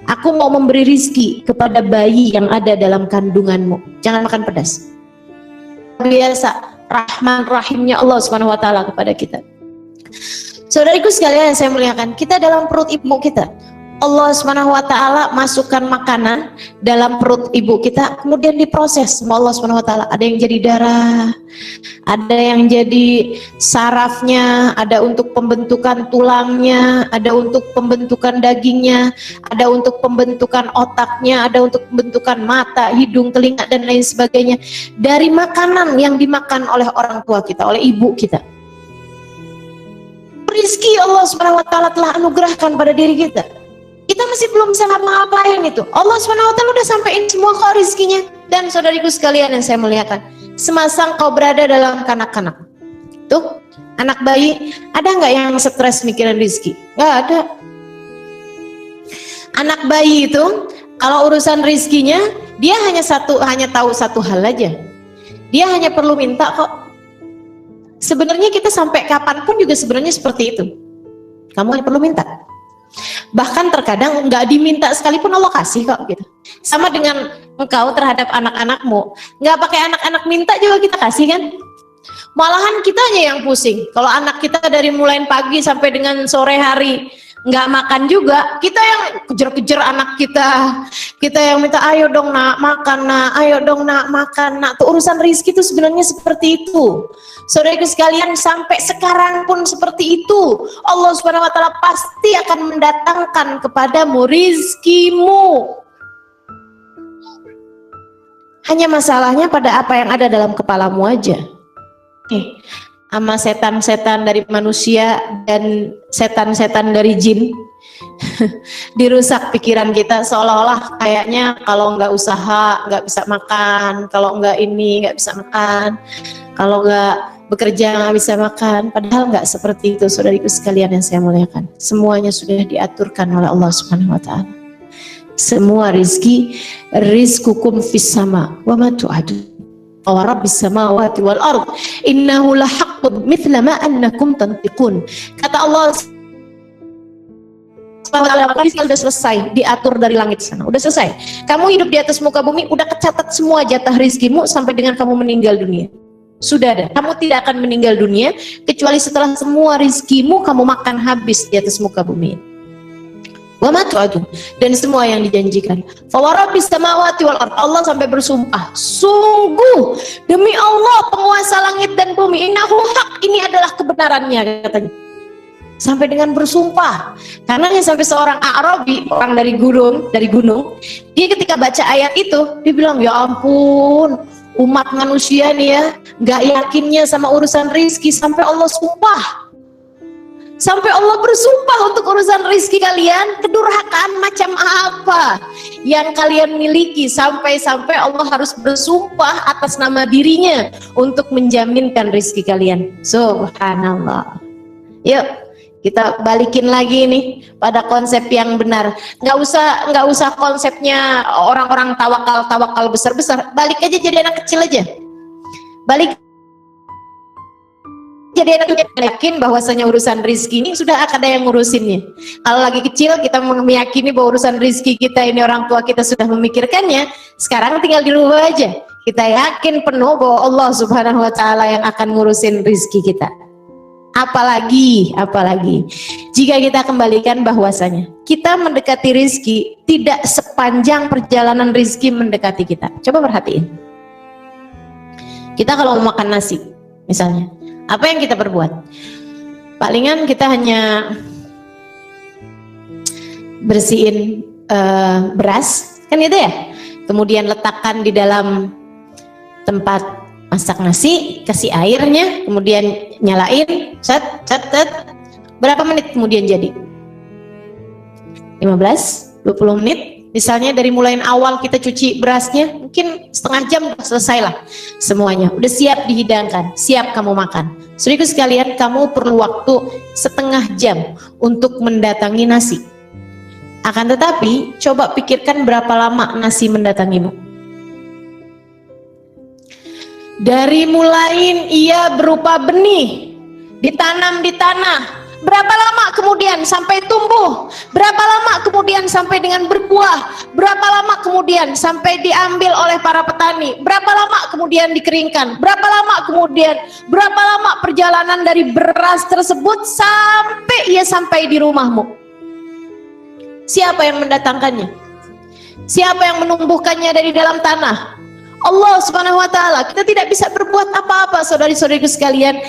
Aku mau memberi rizki kepada bayi yang ada dalam kandunganmu, jangan makan pedas. Biasa rahman rahimnya Allah Subhanahu Wa Taala kepada kita. Saudariku sekalian yang saya muliakan, kita dalam perut ibu kita, Allah Subhanahu Wa Taala masukkan makanan dalam perut ibu kita, kemudian diproses sama Allah Subhanahu Wa Taala. Ada yang jadi darah, ada yang jadi sarafnya, ada untuk pembentukan tulangnya, ada untuk pembentukan dagingnya, ada untuk pembentukan otaknya, ada untuk pembentukan mata, hidung, telinga dan lain sebagainya. Dari makanan yang dimakan oleh orang tua kita, oleh ibu kita. Rizki Allah Subhanahu Wa Taala telah anugerahkan pada diri kita. Kita masih belum bisa ngapa-ngapain itu. Allah Subhanahu Wa Taala udah sampein semua kok rizkinya. Dan saudariku sekalian yang saya muliakan, semasa kau berada dalam kanak-kanak, tuh anak bayi, ada nggak yang stres mikirin rizki? Nggak ada. Anak bayi itu kalau urusan rizkinya, dia hanya tahu satu hal aja. Dia hanya perlu minta kok. Sebenarnya kita sampai kapanpun juga sebenarnya seperti itu. Kamu hanya perlu minta. Bahkan terkadang nggak diminta sekalipun Allah kasih kok gitu. Sama dengan engkau terhadap anak-anakmu, nggak pakai anak-anak minta juga kita kasih kan. Malahan kitanya yang pusing. Kalau anak kita dari mulai pagi sampai dengan sore hari nggak makan juga, kita yang kejar-kejar anak kita yang minta ayo dong nak makan nak, ayo dong nak makan nak. Tuh urusan rizki itu sebenarnya seperti itu. Saudaraku sekalian, sampai sekarang pun seperti itu. Allah Subhanahu Wa Taala pasti akan mendatangkan kepadamu rizkimu. Hanya masalahnya pada apa yang ada dalam kepalamu aja. Sama setan-setan dari manusia dan setan-setan dari jin dirusak pikiran kita, seolah-olah kayaknya kalau nggak usaha nggak bisa makan, kalau nggak ini nggak bisa makan, kalau nggak bekerja nggak bisa makan. Padahal nggak seperti itu, saudariku sekalian yang saya muliakan. Semuanya sudah diaturkan oleh Allah Subhanahu Wa Taala. Semua rizkukum fis sama wa ma tu'adun wa rabbis samawati wal ard innahu lahaqqun mithla ma annakum tantiqun. Kata Allah sudah selesai diatur dari langit sana, udah selesai. Kamu hidup di atas muka bumi, udah kecatat semua jatah rizkimu sampai dengan kamu meninggal dunia. Sudah ada. Kamu tidak akan meninggal dunia kecuali setelah semua rizkimu kamu makan habis di atas muka bumi. Wa ma tu'adu, dan semua yang dijanjikan. Fa wa rabbis samawati wal ard, Allah sampai bersumpah, sungguh demi Allah penguasa langit dan bumi, innahu haq, ini adalah kebenarannya, katanya. Sampai dengan bersumpah. Karena sampai seorang Arabi, orang dari gunung, dia ketika baca ayat itu, dia bilang, ya ampun, umat manusia nih ya, gak yakinnya sama urusan rizki sampai Allah sumpah. Sampai Allah bersumpah untuk urusan rizki kalian. Kedurhakaan macam apa yang kalian miliki sampai-sampai Allah harus bersumpah atas nama dirinya untuk menjaminkan rizki kalian. Subhanallah. Yuk kita balikin lagi nih pada konsep yang benar. Nggak usah konsepnya orang-orang tawakal besar-besar. Balik aja jadi anak kecil aja. Balik jadi anak yakin bahwasanya urusan rizki ini sudah ada yang ngurusinnya. Kalau lagi kecil kita meyakini bahwa urusan rizki kita ini orang tua kita sudah memikirkannya, sekarang tinggal dirubah aja. Kita yakin penuh bahwa Allah Subhanahu wa Ta'ala yang akan ngurusin rizki kita. Apalagi jika kita kembalikan bahwasanya kita mendekati rizki tidak sepanjang perjalanan rizki mendekati kita. Coba perhatiin. Kita kalau mau makan nasi misalnya, apa yang kita perbuat? Palingan kita hanya bersihin beras, kan gitu ya? Kemudian letakkan di dalam tempat masak nasi, kasih airnya, kemudian nyalain, set. Berapa menit kemudian jadi? 15-20 menit. Misalnya dari mulai awal kita cuci berasnya, mungkin setengah jam selesailah semuanya. Udah siap dihidangkan, siap kamu makan. Saudaraku sekalian, kamu perlu waktu setengah jam untuk mendatangi nasi. Akan tetapi, coba pikirkan berapa lama nasi mendatangimu. Dari mulai ia berupa benih, ditanam di tanah. Berapa lama kemudian sampai tumbuh? Berapa lama kemudian sampai dengan berbuah? Berapa lama kemudian sampai diambil oleh para petani? Berapa lama kemudian dikeringkan? Berapa lama perjalanan dari beras tersebut sampai ia sampai di rumahmu? Siapa yang mendatangkannya? Siapa yang menumbuhkannya dari dalam tanah? Allah Subhanahu wa Ta'ala. Kita tidak bisa berbuat apa-apa, saudari-saudariku sekalian.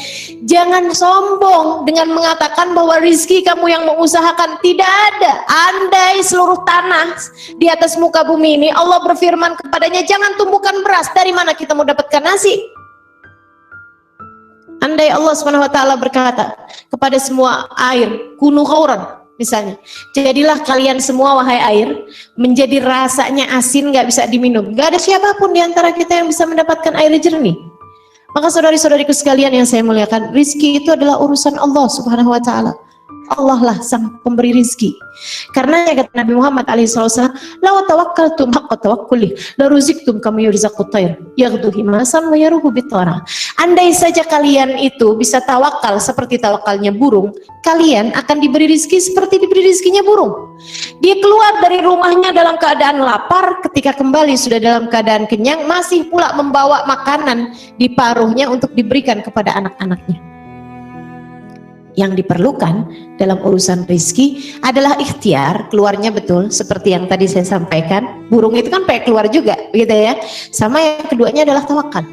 Jangan sombong dengan mengatakan bahwa rizki kamu yang mengusahakan. Tidak ada. Andai seluruh tanah di atas muka bumi ini Allah berfirman kepadanya, jangan tumbuhkan beras, dari mana kita mau dapatkan nasi? Andai Allah Subhanahu wa Ta'ala berkata kepada semua air, kunu khauran, misalnya, jadilah kalian semua wahai air, menjadi rasanya asin, gak bisa diminum. Gak ada siapapun di antara kita yang bisa mendapatkan air jernih. Maka saudari-saudariku sekalian yang saya muliakan, rizki itu adalah urusan Allah Subhanahu wa Ta'ala. Allah lah sang pemberi rizki. Karena ya kata Nabi Muhammad SAW, la tawakkaltum haqqa tawakkuli la ruziktum kama yurzaqut tayr yaghdu himasan wa yaruhu bitara. Andai saja kalian itu bisa tawakal seperti tawakalnya burung, kalian akan diberi rizki seperti diberi rizkinya burung. Dia keluar dari rumahnya dalam keadaan lapar, ketika kembali sudah dalam keadaan kenyang, masih pula membawa makanan di paruhnya untuk diberikan kepada anak-anaknya. Yang diperlukan dalam urusan rezeki adalah ikhtiar, keluarnya betul seperti yang tadi saya sampaikan. Burung itu kan pengen keluar juga, gitu ya. Sama yang keduanya adalah tawakal.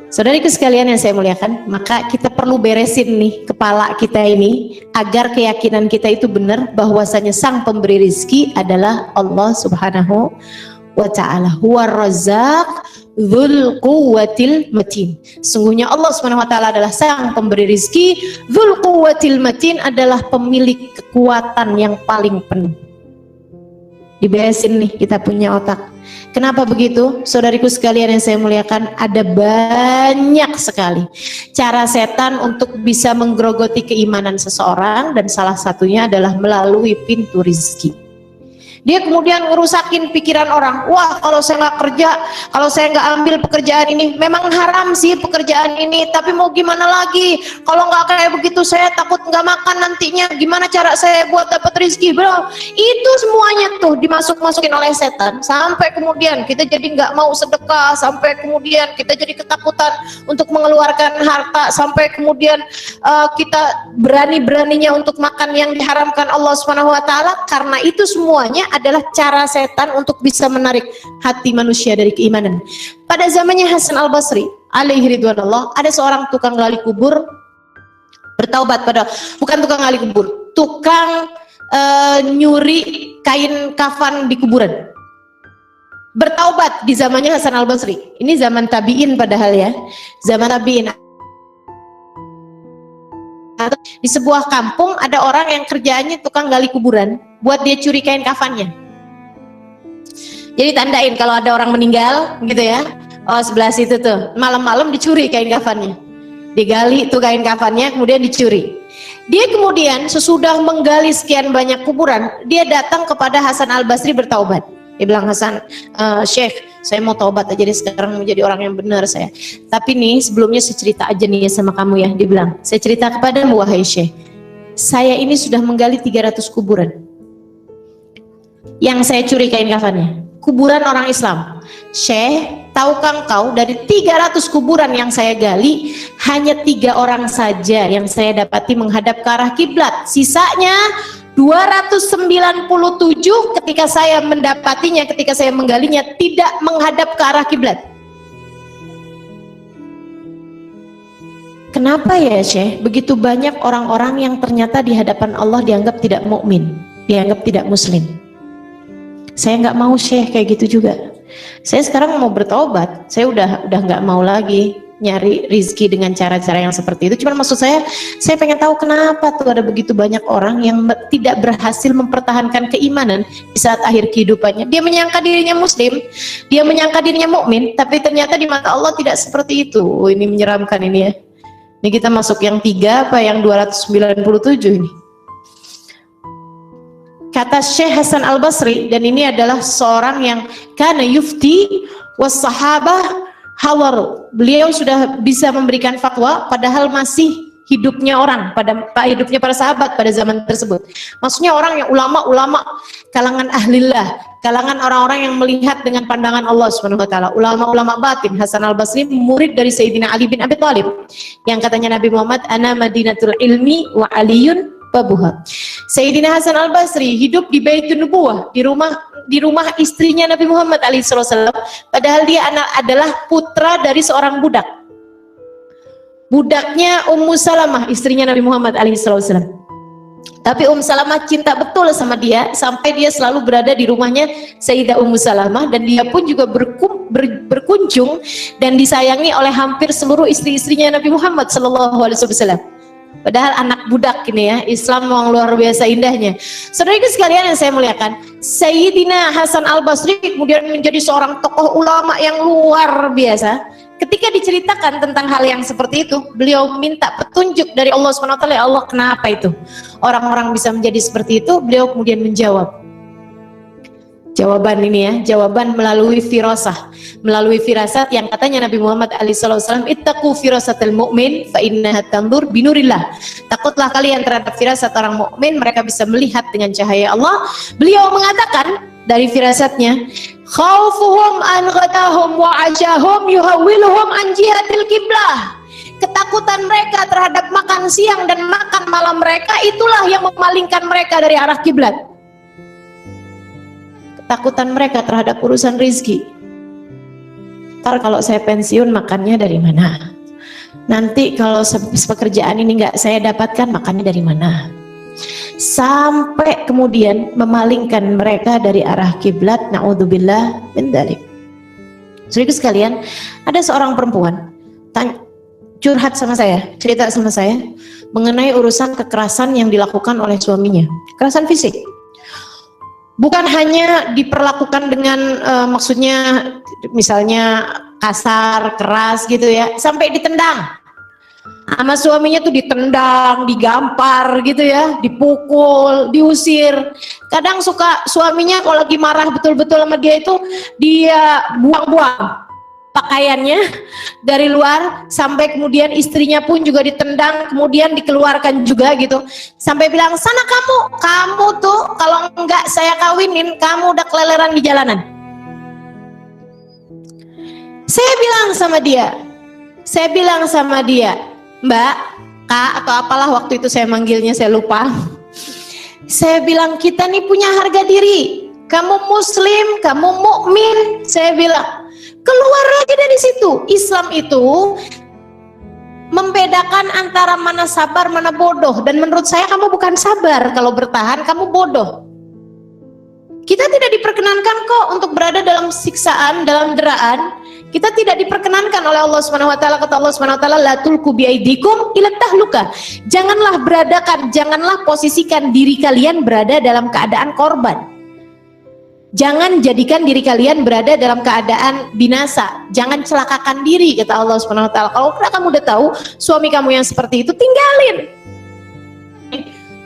Saudariku sekalian yang saya muliakan, maka kita perlu beresin nih kepala kita ini agar keyakinan kita itu benar bahwasanya sang pemberi rezeki adalah Allah Subhanahu wa Ta'ala. Huwa Razzaq dzul quwwatil matin. Sungguhnya Allah Subhanahu wa Ta'ala adalah sang pemberi rezeki. Dzul quwwatil matin adalah pemilik kekuatan yang paling penuh. Diberesin nih kita punya otak. Kenapa begitu? Saudariku sekalian yang saya muliakan, ada banyak sekali cara setan untuk bisa menggerogoti keimanan seseorang, dan salah satunya adalah melalui pintu rezeki. Dia kemudian ngerusakin pikiran orang. Wah, kalau saya nggak kerja, kalau saya nggak ambil pekerjaan ini, memang haram sih pekerjaan ini, tapi mau gimana lagi? Kalau nggak kayak begitu, saya takut nggak makan nantinya. Gimana cara saya buat dapat rezeki, bro? Itu semuanya tuh dimasuk-masukin oleh setan. Sampai kemudian kita jadi nggak mau sedekah, sampai kemudian kita jadi ketakutan untuk mengeluarkan harta, sampai kemudian kita berani-beraninya untuk makan yang diharamkan Allah Subhanahu wa taala, karena itu semuanya adalah cara setan untuk bisa menarik hati manusia dari keimanan. Pada zamannya Hasan Al-Basri alaihi ridwanullah, ada seorang tukang gali kubur bertaubat bukan tukang gali kubur, tukang nyuri kain kafan di kuburan. Bertaubat di zamannya Hasan Al-Basri. Ini zaman tabi'in padahal ya. Zaman tabi'in. Di sebuah kampung ada orang yang kerjaannya tukang gali kuburan, buat dia curi kain kafannya. Jadi tandain kalau ada orang meninggal gitu ya, oh sebelah situ tuh malam-malam dicuri kain kafannya, digali tuh kain kafannya kemudian dicuri. Dia kemudian sesudah menggali sekian banyak kuburan, dia datang kepada Hasan Al-Basri bertaubat. Dia bilang, Hasan, Syekh, saya mau taubat aja deh sekarang menjadi orang yang benar saya. Tapi nih sebelumnya saya cerita aja nih sama kamu ya. Dia bilang, saya cerita kepadamu wahai Syekh, saya ini sudah menggali 300 kuburan. Yang saya curi kain kafannya, kuburan orang Islam. Syekh, tahukah engkau dari 300 kuburan yang saya gali, hanya 3 orang saja yang saya dapati menghadap ke arah kiblat. Sisanya 297 ketika saya mendapatinya, ketika saya menggalinya, tidak menghadap ke arah kiblat. Kenapa ya Syekh? Begitu banyak orang-orang yang ternyata di hadapan Allah dianggap tidak mukmin, dianggap tidak muslim. Saya nggak mau Syekh kayak gitu juga. Saya sekarang mau bertobat. Saya udah nggak mau lagi nyari rizki dengan cara-cara yang seperti itu. Cuman maksud saya pengen tahu kenapa tuh ada begitu banyak orang yang tidak berhasil mempertahankan keimanan di saat akhir kehidupannya. Dia menyangka dirinya muslim, dia menyangka dirinya mukmin, tapi ternyata di mata Allah tidak seperti itu. Oh, ini menyeramkan ini ya. Ini kita masuk yang 3 apa yang 297 ini. Kata Syekh Hasan Al-Basri, dan ini adalah seorang yang kana yufti was sahabah hawar. Beliau sudah bisa memberikan fatwa padahal masih hidupnya orang, hidupnya para sahabat pada zaman tersebut. Maksudnya orang yang ulama-ulama, kalangan ahlillah, kalangan orang-orang yang melihat dengan pandangan Allah Subhanahu wa taala, ulama-ulama batin. Hasan Al-Basri murid dari Sayyidina Ali bin Abi Thalib, yang katanya Nabi Muhammad, ana madinatul ilmi wa aliyun babuha. Sayyidina Hasan Al-Basri hidup di Baitun Nubuwah, di rumah istrinya Nabi Muhammad SAW, padahal dia adalah putra dari seorang budak. Budaknya Ummu Salamah, istrinya Nabi Muhammad SAW. Tapi Ummu Salamah cinta betul sama dia, sampai dia selalu berada di rumahnya Sayyidah Ummu Salamah, dan dia pun juga berkunjung dan disayangi oleh hampir seluruh istri-istrinya Nabi Muhammad SAW. Padahal anak budak ini ya, Islam yang luar biasa indahnya. Saudara sekalian yang saya muliakan, Sayyidina Hasan Al-Basri kemudian menjadi seorang tokoh ulama yang luar biasa. Ketika diceritakan tentang hal yang seperti itu, beliau minta petunjuk dari Allah SWT. Ya Allah, kenapa itu orang-orang bisa menjadi seperti itu? Beliau kemudian menjawab. Jawaban ini ya, jawaban melalui firasah, melalui firasat yang katanya Nabi Muhammad SAW, ittaqu firasatil mu'min fa innaha tandur binurillah. Takutlah kalian terhadap firasat orang mukmin, mereka bisa melihat dengan cahaya Allah. Beliau mengatakan dari firasatnya, khaufuhum an ghadahum wa ajahum yuhawwiluhum an jihatil qiblah. Ketakutan mereka terhadap makan siang dan makan malam mereka, itulah yang memalingkan mereka dari arah kiblat. Ketakutan mereka terhadap urusan rizki. Ntar kalau saya pensiun makannya dari mana? Nanti kalau pekerjaan ini nggak saya dapatkan makannya dari mana? Sampai kemudian memalingkan mereka dari arah kiblat. Naudzubillah min dzalik. Saudara sekalian, ada seorang perempuan curhat sama saya, cerita sama saya mengenai urusan kekerasan yang dilakukan oleh suaminya, kekerasan fisik. Bukan hanya diperlakukan dengan maksudnya misalnya kasar, keras gitu ya, sampai ditendang. Sama suaminya tuh ditendang, digampar gitu ya, dipukul, diusir. Kadang suka suaminya kalau lagi marah betul-betul sama dia itu, dia buang-buang pakaiannya dari luar, sampai kemudian istrinya pun juga ditendang, kemudian dikeluarkan juga gitu, sampai bilang, sana kamu tuh kalau enggak saya kawinin, kamu udah keleleran di jalanan. Saya bilang sama dia, Mbak, Kak, atau apalah waktu itu saya manggilnya, saya lupa. Saya bilang, kita nih punya harga diri, kamu muslim, kamu mukmin. Saya bilang, keluar aja dari situ. Islam itu membedakan antara mana sabar, mana bodoh. Dan menurut saya kamu bukan sabar kalau bertahan, kamu bodoh. Kita tidak diperkenankan kok untuk berada dalam siksaan, dalam deraan. Kita tidak diperkenankan oleh Allah Subhanahu wa taala. Kata Allah Subhanahu wa taala, la tulqu biaidikum ila tahluka. Janganlah posisikan diri kalian berada dalam keadaan korban. Jangan jadikan diri kalian berada dalam keadaan binasa. Jangan celakakan diri, kata Allah Subhanahu wa taala. Kalau kamu udah tahu suami kamu yang seperti itu, tinggalin.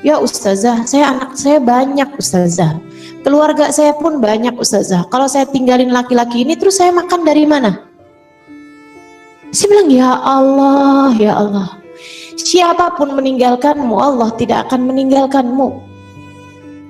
Ya ustazah, anak saya banyak ustazah. Keluarga saya pun banyak ustazah. Kalau saya tinggalin laki-laki ini, terus saya makan dari mana? Saya bilang, ya Allah. Siapapun meninggalkanmu, Allah tidak akan meninggalkanmu.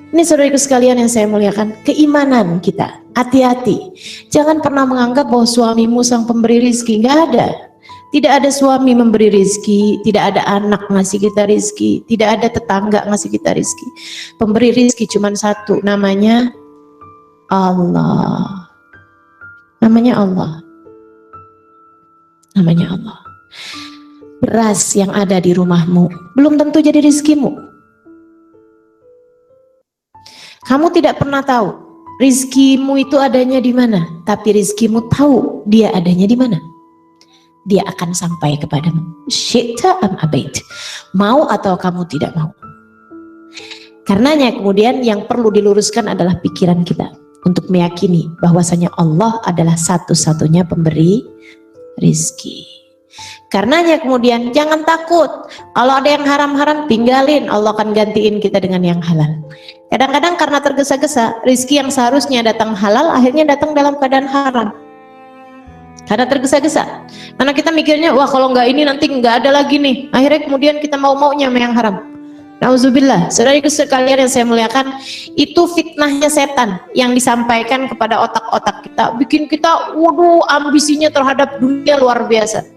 Ini saudariku sekalian yang saya muliakan, keimanan kita. Hati-hati. Jangan pernah menganggap bahwa suamimu sang pemberi rizki. Nggak ada. Tidak ada suami memberi rizki, tidak ada anak ngasih kita rizki, tidak ada tetangga ngasih kita rizki. Pemberi rizki cuma satu, namanya Allah. Namanya Allah. Beras yang ada di rumahmu belum tentu jadi rizkimu. Kamu tidak pernah tahu rizkimu itu adanya di mana, tapi rizkimu tahu dia adanya di mana. Dia akan sampai kepadamu. Syi'ta am abait. Mau atau kamu tidak mau. Karenanya kemudian yang perlu diluruskan adalah pikiran kita untuk meyakini bahwasanya Allah adalah satu-satunya pemberi rizki. Karenanya kemudian jangan takut kalau ada yang haram-haram, tinggalin, Allah akan gantiin kita dengan yang halal. Kadang-kadang karena tergesa-gesa, rizki yang seharusnya datang halal akhirnya datang dalam keadaan haram. Karena tergesa-gesa, karena kita mikirnya, wah kalau nggak ini nanti nggak ada lagi nih, akhirnya kemudian kita mau-maunya sama yang haram. Nauzubillah. Saudara sekalian yang saya muliakan, itu fitnahnya setan yang disampaikan kepada otak-otak kita, bikin kita waduh ambisinya terhadap dunia luar biasa.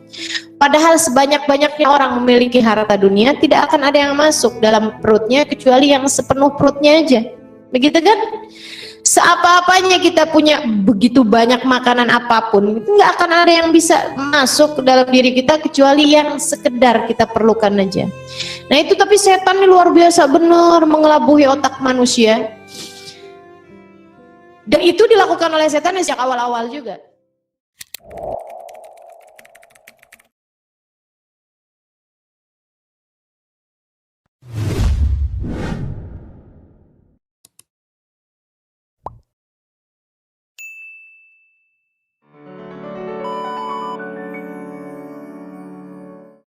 Padahal sebanyak-banyaknya orang memiliki harta dunia, tidak akan ada yang masuk dalam perutnya kecuali yang sepenuh perutnya aja. Begitu kan? Seapa-apanya kita punya begitu banyak makanan apapun, itu nggak akan ada yang bisa masuk ke dalam diri kita kecuali yang sekedar kita perlukan aja. Nah itu, tapi setan ini luar biasa benar mengelabui otak manusia, dan itu dilakukan oleh setan sejak awal-awal juga.